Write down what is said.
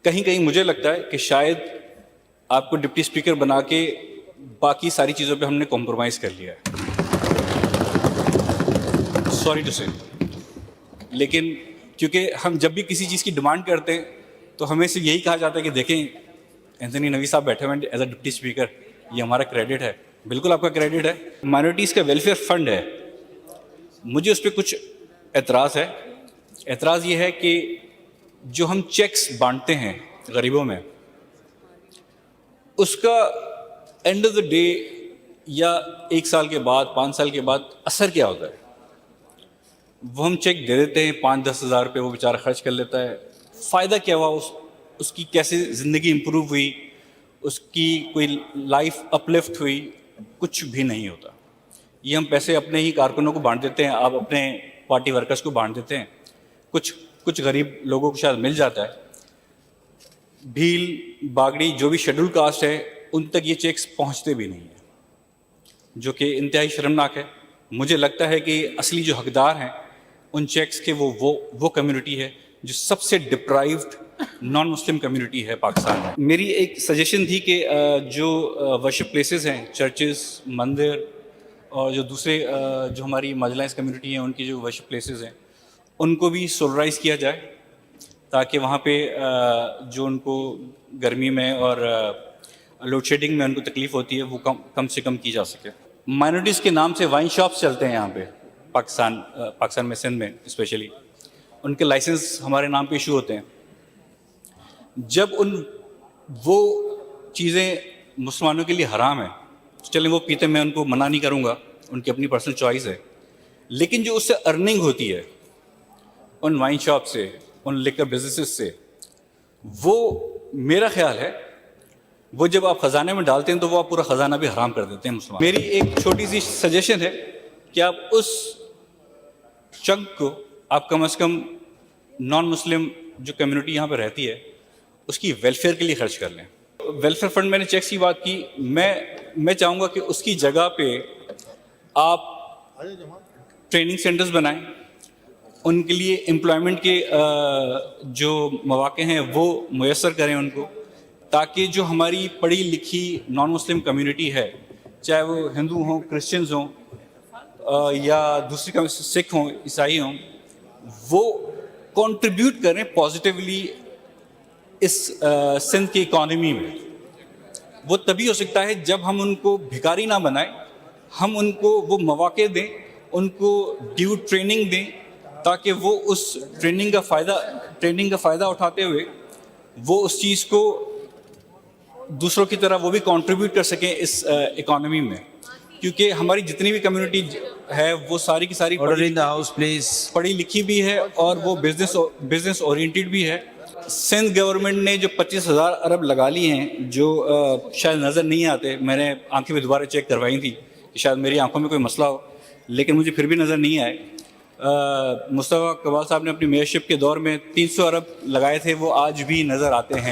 کہیں کہیں مجھے لگتا ہے کہ شاید آپ کو ڈپٹی اسپیکر بنا کے باقی ساری چیزوں پہ ہم نے کمپرومائز کر لیا ہے، سوری ٹو سے. لیکن کیونکہ ہم جب بھی کسی چیز کی ڈیمانڈ کرتے ہیں تو ہمیں سے یہی کہا جاتا ہے کہ دیکھیں اینتھنی نوی صاحب بیٹھے ہوئے ایز اے ڈپٹی اسپیکر، یہ ہمارا کریڈٹ ہے. بالکل آپ کا کریڈٹ ہے. مائنورٹیز کا ویلفیئر فنڈ ہے، مجھے اس پہ کچھ اعتراض ہے. اعتراض یہ ہے کہ جو ہم چیکس بانٹتے ہیں غریبوں میں، اس کا اینڈ آف دا ڈے یا 1 سال کے بعد 5 سال کے بعد اثر کیا ہوتا ہے؟ وہ ہم چیک دے دیتے ہیں 5-10 ہزار روپے، وہ بیچارہ خرچ کر لیتا ہے. فائدہ کیا ہوا اس کی؟ کیسے زندگی امپروو ہوئی؟ اس کی کوئی لائف اپلفٹ ہوئی؟ کچھ بھی نہیں ہوتا. یہ ہم پیسے اپنے ہی کارکنوں کو بانٹ دیتے ہیں، آپ اپنے پارٹی ورکرز کو بانٹ دیتے ہیں، کچھ غریب لوگوں کو شاید مل جاتا ہے. بھیل باگڑی جو بھی شیڈول کاسٹ ہے ان تک یہ چیکس پہنچتے بھی نہیں ہیں، جو کہ انتہائی شرمناک ہے. مجھے لگتا ہے کہ اصلی جو حقدار ہیں ان چیکس کے وہ کمیونٹی ہے جو سب سے ڈپرائیوڈ نان مسلم کمیونٹی ہے پاکستان میں. میری ایک سجیشن تھی کہ جو ورشپ پلیسز ہیں، چرچز، مندر، اور جو دوسرے جو ہماری مارجنلائز کمیونٹی ہیں ان کی جو ورشپ پلیسز ہیں ان کو بھی سولرائز کیا جائے، تاکہ وہاں پہ جو ان کو گرمی میں اور لوڈ شیڈنگ میں ان کو تکلیف ہوتی ہے وہ کم سے کم کی جا سکے. مائنورٹیز کے نام سے وائن شاپس چلتے ہیں یہاں پہ پاکستان میں، سندھ میں اسپیشلی. ان کے لائسنس ہمارے نام پہ ایشو ہوتے ہیں. جب وہ چیزیں مسلمانوں کے لیے حرام ہیں تو چلیں وہ پیتے، میں ان کو منع نہیں کروں گا، ان کی اپنی پرسنل چوائس ہے. لیکن جو اس سے ارننگ ہوتی ہے ان وائن شاپ سے، ان لیکر بزنسز سے، وہ میرا خیال ہے وہ جب آپ خزانے میں ڈالتے ہیں تو وہ آپ پورا خزانہ بھی حرام کر دیتے ہیں مسلمان. میری ایک چھوٹی سی سجیشن ہے کہ آپ اس چنک کو آپ کم از کم نان مسلم جو کمیونٹی یہاں پہ رہتی ہے اس کی ویلفیئر کے لیے خرچ کر لیں. ویلفیئر فنڈ میں نے چیکس کی بات کی، میں چاہوں گا کہ اس کی جگہ پہ آپ ٹریننگ سینٹرز بنائیں، ان کے لیے امپلائمنٹ کے جو مواقع ہیں وہ میسر کریں ان کو، تاکہ جو ہماری پڑھی لکھی نان مسلم کمیونٹی ہے، چاہے وہ ہندو ہوں، کرسچنز ہوں، یا دوسری سکھ ہوں، عیسائی ہوں، وہ کنٹریبیوٹ کریں پازیٹیولی اس سندھ کی اکانومی میں. وہ تبھی ہو سکتا ہے جب ہم ان کو بھکاری نہ بنائیں، ہم ان کو وہ مواقع دیں، ان کو ڈیو ٹریننگ دیں، تاکہ وہ اس ٹریننگ کا فائدہ اٹھاتے ہوئے وہ اس چیز کو دوسروں کی طرح وہ بھی کنٹریبیوٹ کر سکیں اس اکانومی میں. کیونکہ ہماری جتنی بھی کمیونٹی ہے وہ ساری کی ساری پڑھی لکھی بھی ہے اور وہ بزنس اورینٹیڈ بھی ہے. سندھ گورنمنٹ نے جو 25,000 ارب لگا لی ہیں جو شاید نظر نہیں آتے، میں نے آنکھیں بھی دوبارہ چیک کروائی تھی کہ شاید میری آنکھوں میں کوئی مسئلہ ہو، لیکن مجھے پھر بھی نظر نہیں آئے. مصطفیٰ کمال صاحب نے اپنی میئرشپ کے دور میں 300 ارب لگائے تھے، وہ آج بھی نظر آتے ہیں.